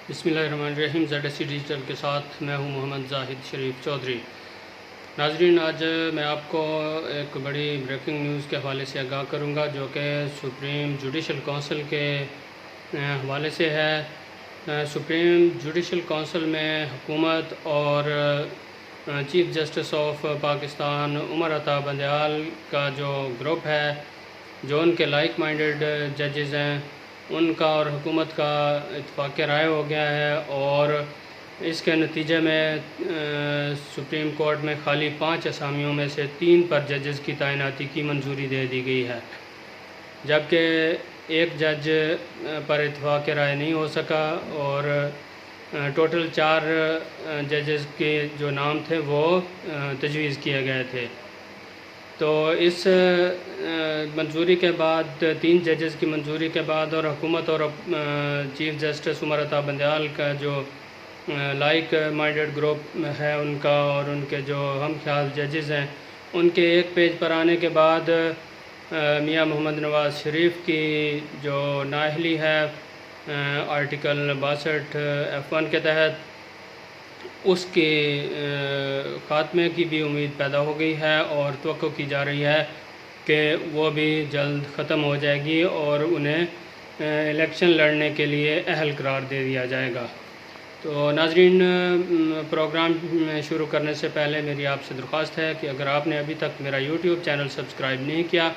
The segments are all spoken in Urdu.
بسم اللہ الرحمن الرحیم ZSC ڈیجیٹل کے ساتھ میں ہوں محمد زاہد شریف چودھری۔ ناظرین، آج میں آپ کو ایک بڑی بریکنگ نیوز کے حوالے سے آگاہ کروں گا جو کہ سپریم جوڈیشل کونسل کے حوالے سے ہے۔ سپریم جوڈیشل کونسل میں حکومت اور chief justice of Pakistan Umar Ata Bandial کا جو گروپ ہے، جو ان کے لائک مائنڈڈ ججز ہیں، ان کا اور حکومت کا اتفاق رائے ہو گیا ہے، اور اس کے نتیجے میں سپریم کورٹ میں خالی 5 اسامیوں میں سے 3 پر ججز کی تعیناتی کی منظوری دے دی گئی ہے، جبکہ ایک جج پر اتفاق رائے نہیں ہو سکا، اور ٹوٹل 4 ججز کے جو نام تھے وہ تجویز کیے گئے تھے۔ تو اس منظوری کے بعد 3 ججز کی منظوری کے بعد اور حکومت اور چیف جسٹس عمر عطا بندیال کا جو لائک مائنڈڈ گروپ ہے ان کا، اور ان کے جو ہم خیال ججز ہیں، ان کے ایک پیج پر آنے کے بعد میاں محمد نواز شریف کی جو نااہلی ہے آرٹیکل 62(F)(1) کے تحت، اس کے خاتمے کی بھی امید پیدا ہو گئی ہے، اور توقع کی جا رہی ہے کہ وہ بھی جلد ختم ہو جائے گی اور انہیں الیکشن لڑنے کے لیے اہل قرار دے دیا جائے گا۔ تو ناظرین، پروگرام شروع کرنے سے پہلے میری آپ سے درخواست ہے کہ اگر آپ نے ابھی تک میرا یوٹیوب چینل سبسکرائب نہیں کیا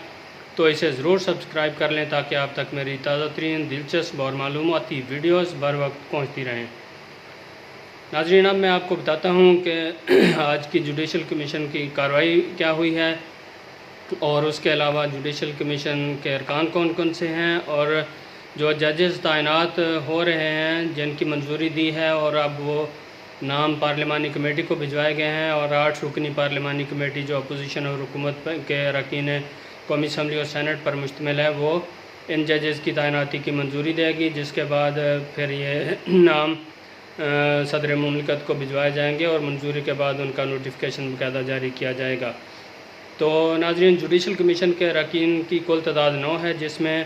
تو اسے ضرور سبسکرائب کر لیں تاکہ آپ تک میری تازہ ترین، دلچسپ اور معلوماتی ویڈیوز بر وقت پہنچتی رہیں۔ ناظرین، اب میں آپ کو بتاتا ہوں کہ آج کی جوڈیشل کمیشن کی کارروائی کیا ہوئی ہے، اور اس کے علاوہ جوڈیشل کمیشن کے ارکان کون کون سے ہیں، اور جو ججز تعینات ہو رہے ہیں جن کی منظوری دی ہے، اور اب وہ نام پارلیمانی کمیٹی کو بھجوائے گئے ہیں، اور 8 رکنی پارلیمانی کمیٹی جو اپوزیشن اور حکومت کے اراکین قومی اسمبلی اور سینٹ پر مشتمل ہے، وہ ان ججز کی تعیناتی کی منظوری دے گی، جس کے بعد پھر یہ نام صدر مملکت کو بھجوائے جائیں گے، اور منظوری کے بعد ان کا نوٹیفیکیشن باقاعدہ جاری کیا جائے گا۔ تو ناظرین، جوڈیشل کمیشن کے اراکین کی کل تعداد 9 ہے، جس میں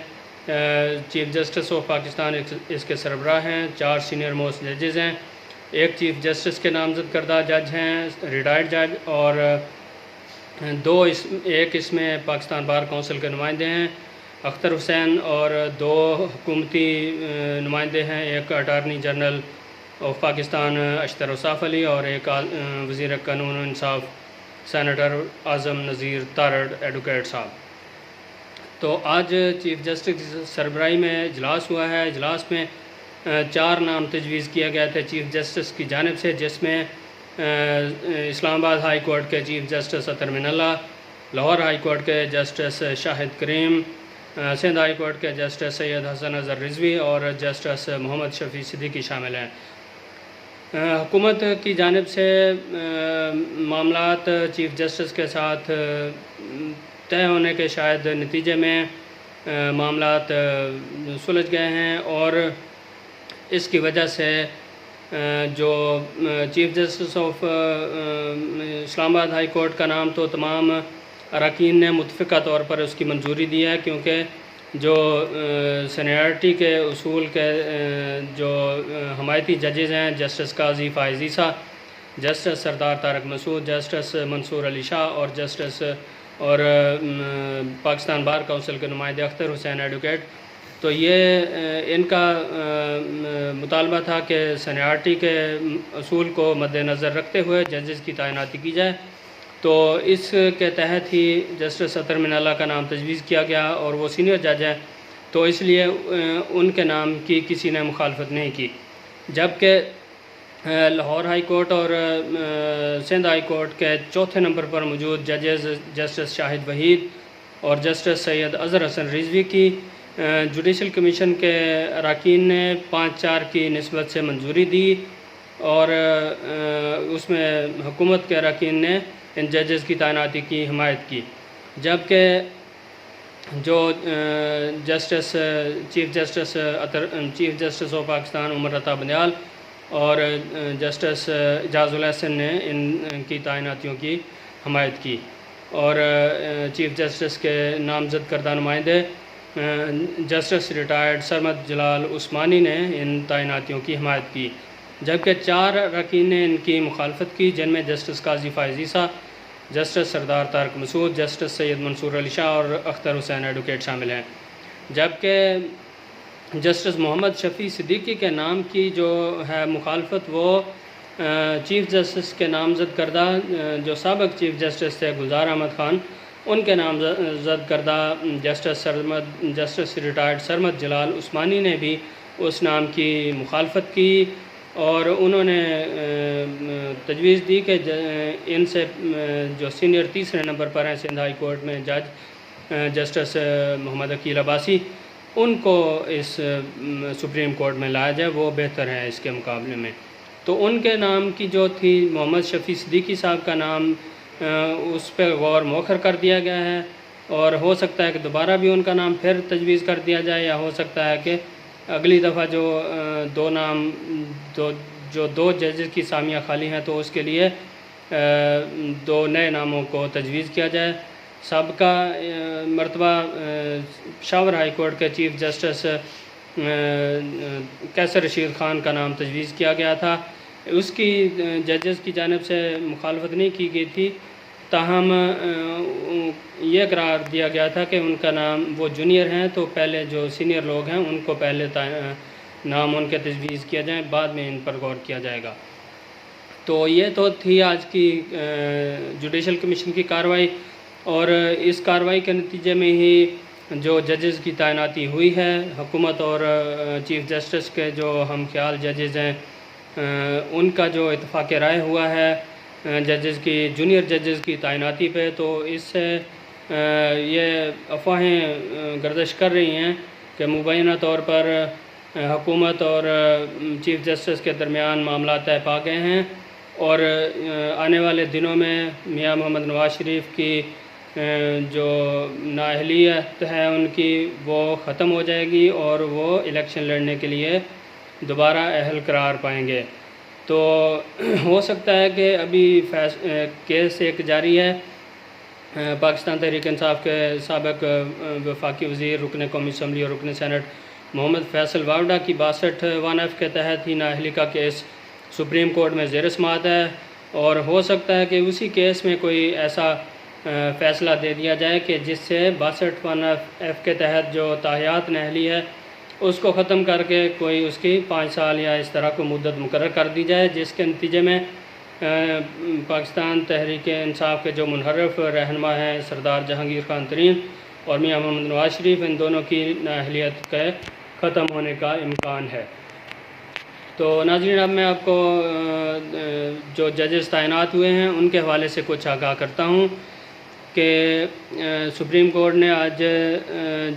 چیف جسٹس آف پاکستان اس کے سربراہ ہیں، 4 سینئر موسٹ ججز ہیں، 1 چیف جسٹس کے نامزد کردہ جج ہیں ریٹائرڈ جج، اور 1 اس میں پاکستان بار کونسل کے نمائندے ہیں اختر حسین، اور 2 حکومتی نمائندے ہیں، 1 اٹارنی جنرل آف پاکستان اشتر اوصاف علی، اور 1 وزیر قانون و انصاف سینیٹر اعظم نذیر تارڑ ایڈوکیٹ صاحب۔ تو آج چیف جسٹس کی سربراہی میں اجلاس ہوا ہے۔ اجلاس میں 4 نام تجویز کیے گئے تھے چیف جسٹس کی جانب سے، جس میں اسلام آباد ہائی کورٹ کے چیف جسٹس اطہر من اللہ، لاہور ہائی کورٹ کے جسٹس شاہد کریم، سندھ ہائی کورٹ کے جسٹس سید حسن اظہر رضوی، اور جسٹس محمد شفیع صدیقی شامل ہیں۔ حکومت کی جانب سے معاملات چیف جسٹس کے ساتھ طے ہونے کے شاید نتیجے میں معاملات سلجھ گئے ہیں، اور اس کی وجہ سے جو چیف جسٹس آف اسلام آباد ہائی کورٹ کا نام تو تمام اراکین نے متفقہ طور پر اس کی منظوری دی ہے، کیونکہ جو سینیارٹی کے اصول کے جو حمایتی ججز ہیں، جسٹس قاضی فائز عیسیٰ، جسٹس سردار طارق مسعود، جسٹس منصور علی شاہ، اور جسٹس اور پاکستان بار کونسل کے نمائندے اختر حسین ایڈوکیٹ، تو یہ ان کا مطالبہ تھا کہ سینیارٹی کے اصول کو مد نظر رکھتے ہوئے ججز کی تعیناتی کی جائے۔ تو اس کے تحت ہی جسٹس اطہر من اللہ کا نام تجویز کیا گیا، اور وہ سینئر جج ہیں، تو اس لیے ان کے نام کی کسی نے مخالفت نہیں کی، جبکہ لاہور ہائی کورٹ اور سندھ ہائی کورٹ کے 4تھے نمبر پر موجود ججز جسٹس شاہد وحید اور جسٹس سید اظہر حسن رضوی کی جوڈیشل کمیشن کے اراکین نے 5-4 کی نسبت سے منظوری دی، اور اس میں حکومت کے اراکین نے ان ججز کی تعیناتی کی حمایت کی، جبکہ جو chief justice of Pakistan Umar Ata Bandial اور جسٹس اعجاز الحسن نے ان کی تعیناتیوں کی حمایت کی، اور چیف جسٹس کے نامزد کردہ نمائندے جسٹس ریٹائرڈ سرمد جلال عثمانی نے ان تعیناتیوں کی حمایت کی، جبکہ 4 اراکین نے ان کی مخالفت کی، جن میں جسٹس قاضی فائز عیسیٰ، جسٹس سردار طارق مسعود، جسٹس سید منصور علی شاہ اور اختر حسین ایڈوکیٹ شامل ہیں، جبکہ جسٹس محمد شفیع صدیقی کے نام کی جو ہے مخالفت وہ چیف جسٹس کے نامزد کردہ جو سابق چیف جسٹس تھے گلزار احمد خان، ان کے نامزد کردہ جسٹس ریٹائرڈ سرمد جلال عثمانی نے بھی اس نام کی مخالفت کی، اور انہوں نے تجویز دی کہ ان سے جو سینئر تیسرے نمبر پر ہیں سندھ ہائی کورٹ میں جج جسٹس محمد عقیل عباسی، ان کو اس سپریم کورٹ میں لایا جائے، وہ بہتر ہے اس کے مقابلے میں۔ تو ان کے نام کی جو تھی محمد شفیع صدیقی صاحب کا نام اس پہ غور مؤخر کر دیا گیا ہے، اور ہو سکتا ہے کہ دوبارہ بھی ان کا نام پھر تجویز کر دیا جائے، یا ہو سکتا ہے کہ اگلی دفعہ جو دو ججز کی اسامیاں خالی ہیں تو اس کے لیے 2 نئے ناموں کو تجویز کیا جائے۔ سابقہ مرتبہ پشاور ہائی کورٹ کے چیف جسٹس قیصر رشید خان کا نام تجویز کیا گیا تھا، اس کی ججز کی جانب سے مخالفت نہیں کی گئی تھی، تاہم یہ قرار دیا گیا تھا کہ ان کا نام وہ جونیئر ہیں تو پہلے جو سینئر لوگ ہیں ان کو پہلے نام ان کے تجویز کیا جائیں، بعد میں ان پر غور کیا جائے گا۔ تو یہ تو تھی آج کی جوڈیشل کمیشن کی کارروائی، اور اس کارروائی کے نتیجے میں ہی جو ججز کی تعیناتی ہوئی ہے، حکومت اور چیف جسٹس کے جو ہم خیال ججز ہیں ان کا جو اتفاق رائے ہوا ہے ججز کی جونیئر ججز کی تعیناتی پہ، تو اس سے یہ افواہیں گردش کر رہی ہیں کہ مبینہ طور پر حکومت اور چیف جسٹس کے درمیان معاملات طے پا گئے ہیں، اور آنے والے دنوں میں میاں محمد نواز شریف کی جو نااہلیت ہے ان کی وہ ختم ہو جائے گی، اور وہ الیکشن لڑنے کے لیے دوبارہ اہل قرار پائیں گے۔ تو ہو سکتا ہے کہ ابھی کیس ایک جاری ہے، پاکستان تحریک انصاف کے سابق وفاقی وزیر، رکن قومی اسمبلی اور رکن سینٹ محمد فیصل واوڈا کی 62(1)(f) کے تحت ہی نااہلی کا کیس سپریم کورٹ میں زیر سماعت ہے، اور ہو سکتا ہے کہ اسی کیس میں کوئی ایسا فیصلہ دے دیا جائے کہ جس سے 62(1)(f) کے تحت جو تاحیات نااہلی ہے اس کو ختم کر کے کوئی اس کی 5 سال یا اس طرح کو مدت مقرر کر دی جائے، جس کے نتیجے میں پاکستان تحریک انصاف کے جو منحرف رہنما ہیں سردار جہانگیر خان ترین اور میاں محمد نواز شریف، ان دونوں کی نااہلیت کے ختم ہونے کا امکان ہے۔ تو ناظرین، اب میں آپ کو جو ججز تعینات ہوئے ہیں ان کے حوالے سے کچھ آگاہ کرتا ہوں کہ سپریم کورٹ نے آج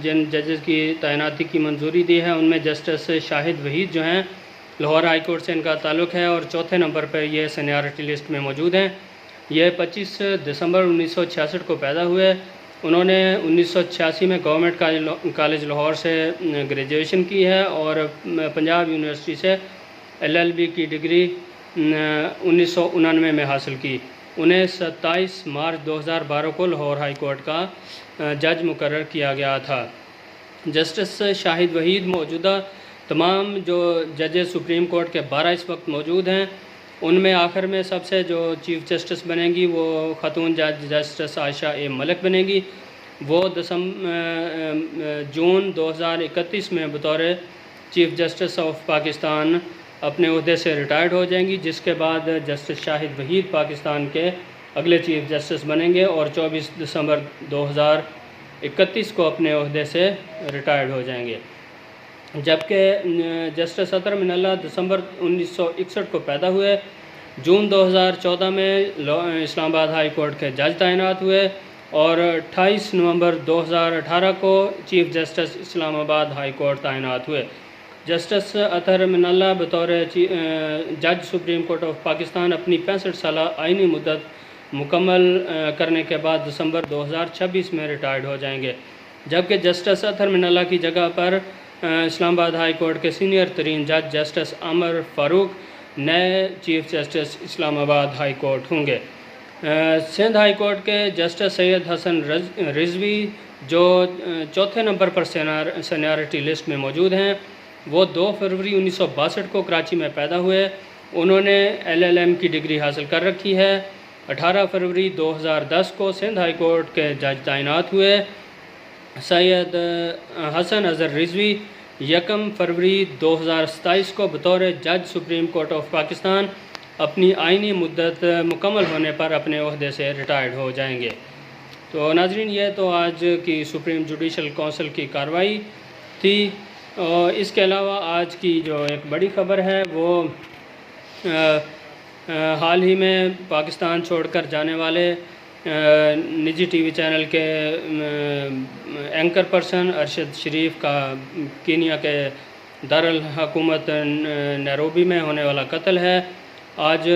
جن ججز کی تعیناتی کی منظوری دی ہے ان میں جسٹس شاہد وحید جو ہیں لاہور ہائی کورٹ سے ان کا تعلق ہے، اور 4تھے نمبر پر یہ سینیارٹی لسٹ میں موجود ہیں۔ یہ 25 دسمبر 1966 کو پیدا ہوئے۔ انہوں نے 1986 میں گورنمنٹ کالج لاہور سے گریجویشن کی ہے، اور پنجاب یونیورسٹی سے LLB کی ڈگری 1999 میں حاصل کی۔ انہیں 27 مارچ 2012 کو لاہور ہائی کورٹ کا جج مقرر کیا گیا تھا۔ جسٹس شاہد وحید موجودہ تمام جو ججز سپریم کورٹ کے 12 اس وقت موجود ہیں ان میں آخر میں سب سے جو چیف جسٹس بنے گی وہ خاتون جج جسٹس عائشہ اے ملک بنے گی۔ وہ جون 2031 میں بطور چیف جسٹس آف پاکستان اپنے عہدے سے ریٹائرڈ ہو جائیں گی، جس کے بعد جسٹس شاہد وحید پاکستان کے اگلے چیف جسٹس بنیں گے، اور 24 دسمبر 2031 کو اپنے عہدے سے ریٹائرڈ ہو جائیں گے۔ جبکہ جسٹس اطہر من اللہ دسمبر 1961 کو پیدا ہوئے، جون 2014 میں اسلام آباد ہائی کورٹ کے جج تعینات ہوئے، اور 28 نومبر 2018 کو چیف جسٹس اسلام آباد ہائی کورٹ تعینات ہوئے۔ جسٹس اطہر من اللہ بطور جج سپریم کورٹ آف پاکستان اپنی 65 سالہ آئینی مدت مکمل کرنے کے بعد دسمبر 2026 میں ریٹائرڈ ہو جائیں گے، جبکہ جسٹس اطہر من اللہ کی جگہ پر اسلام آباد ہائی کورٹ کے سینئر ترین جج جسٹس عمر فاروق نئے چیف جسٹس اسلام آباد ہائی کورٹ ہوں گے۔ سندھ ہائی کورٹ کے جسٹس سید حسن رضوی جو چوتھے نمبر پر سینیارٹی لسٹ میں موجود ہیں، وہ 2 فروری 1962 کو کراچی میں پیدا ہوئے۔ انہوں نے LLM کی ڈگری حاصل کر رکھی ہے۔ 18 فروری 2010 کو سندھ ہائی کورٹ کے جج تعینات ہوئے۔ سید حسن اظہر رضوی 1 فروری 2027 کو بطور جج سپریم کورٹ آف پاکستان اپنی آئینی مدت مکمل ہونے پر اپنے عہدے سے ریٹائرڈ ہو جائیں گے۔ تو ناظرین، یہ تو آج کی سپریم جوڈیشل کونسل کی کارروائی تھی۔ اور اس کے علاوہ آج کی جو ایک بڑی خبر ہے وہ حال ہی میں پاکستان چھوڑ کر جانے والے نجی ٹی وی چینل کے اینکر پرسن ارشد شریف کا کینیا کے دارالحکومت نیروبی میں ہونے والا قتل ہے۔ آج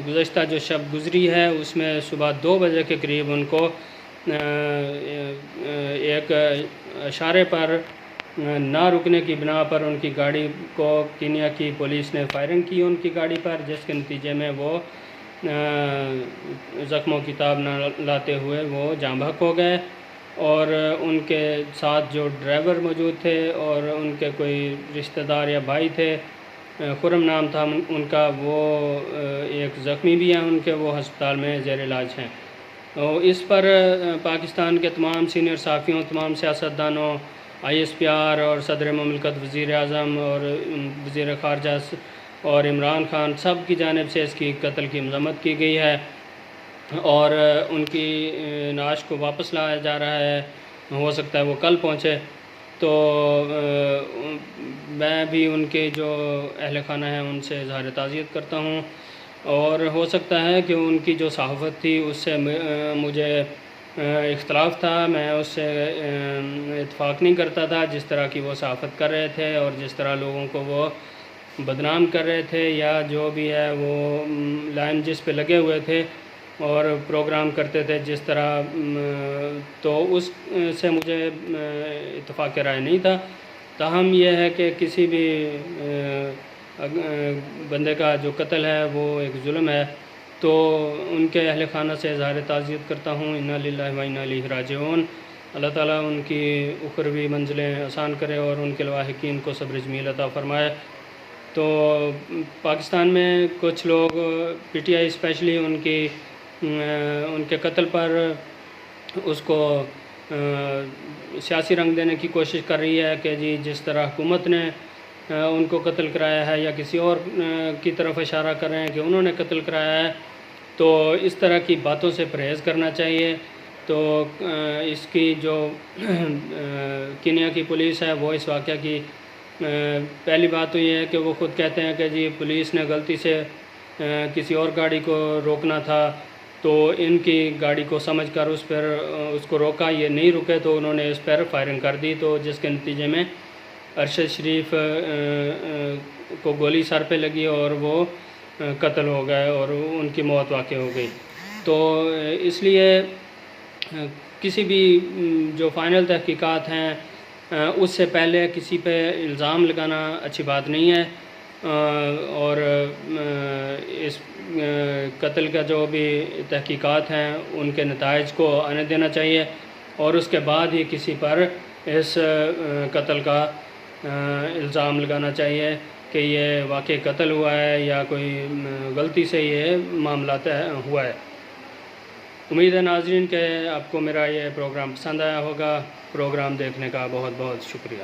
گزشتہ جو شب گزری ہے اس میں صبح 2 بجے کے قریب ان کو ایک اشارے پر نہ رکنے کی بنا پر ان کی گاڑی کو کینیا کی پولیس نے فائرنگ کی ان کی گاڑی پر، جس کے نتیجے میں وہ زخموں کی تاب نہ لاتے ہوئے وہ جاں بحق ہو گئے۔ اور ان کے ساتھ جو ڈرائیور موجود تھے اور ان کے کوئی رشتہ دار یا بھائی تھے، خرم نام تھا ان کا، وہ ایک زخمی بھی ہیں ان کے، وہ ہسپتال میں زیر علاج ہیں۔ اور اس پر پاکستان کے تمام سینئر صحافیوں، تمام سیاستدانوں، ISPR اور صدر مملکت، وزیر اعظم اور وزیر خارجہ اور عمران خان، سب کی جانب سے اس کی قتل کی مذمت کی گئی ہے اور ان کی نعش کو واپس لایا جا رہا ہے۔ ہو سکتا ہے وہ کل پہنچے۔ تو میں بھی ان کے جو اہل خانہ ہیں ان سے اظہار تعزیت کرتا ہوں، اور ہو سکتا ہے کہ ان کی جو صحافت تھی اس سے مجھے اختلاف تھا، میں اس سے اتفاق نہیں کرتا تھا جس طرح کی وہ صحافت کر رہے تھے اور جس طرح لوگوں کو وہ بدنام کر رہے تھے، یا جو بھی ہے وہ لائن جس پہ لگے ہوئے تھے اور پروگرام کرتے تھے جس طرح، تو اس سے مجھے اتفاق رائے نہیں تھا۔ تاہم یہ ہے کہ کسی بھی بندے کا جو قتل ہے وہ ایک ظلم ہے، تو ان کے اہل خانہ سے اظہار تعزیت کرتا ہوں۔ انا للہ و انا الیہ راجعون۔ اللہ تعالیٰ ان کی اخروی منزلیں آسان کرے اور ان کے لواحقین کو صبر جمیل عطا فرمائے۔ تو پاکستان میں کچھ لوگ PTI اسپیشلی ان کے قتل پر اس کو سیاسی رنگ دینے کی کوشش کر رہی ہے کہ جی جس طرح حکومت نے ان کو قتل کرایا ہے، یا کسی اور کی طرف اشارہ کر رہے ہیں کہ انہوں نے قتل کرایا ہے، تو اس طرح کی باتوں سے پرہیز کرنا چاہیے۔ تو اس کی جو کینیا کی پولیس ہے وہ اس واقعہ کی پہلی بات تو یہ ہے کہ وہ خود کہتے ہیں کہ جی پولیس نے غلطی سے کسی اور گاڑی کو روکنا تھا، تو ان کی گاڑی کو سمجھ کر اس کو روکا، یہ نہیں رکے تو انہوں نے اس پر فائرنگ کر دی، تو جس کے نتیجے میں ارشد شریف کو گولی سر پہ لگی اور وہ قتل ہو گئے اور ان کی موت واقع ہو گئی۔ تو اس لیے کسی بھی جو فائنل تحقیقات ہیں اس سے پہلے کسی پہ الزام لگانا اچھی بات نہیں ہے، اور اس قتل کا جو بھی تحقیقات ہیں ان کے نتائج کو آنے دینا چاہیے، اور اس کے بعد ہی کسی پر اس قتل کا الزام لگانا چاہیے کہ یہ واقعی قتل ہوا ہے یا کوئی غلطی سے یہ معاملہ ہوا ہے۔ امید ہے ناظرین کہ آپ کو میرا یہ پروگرام پسند آیا ہوگا۔ پروگرام دیکھنے کا بہت بہت شکریہ۔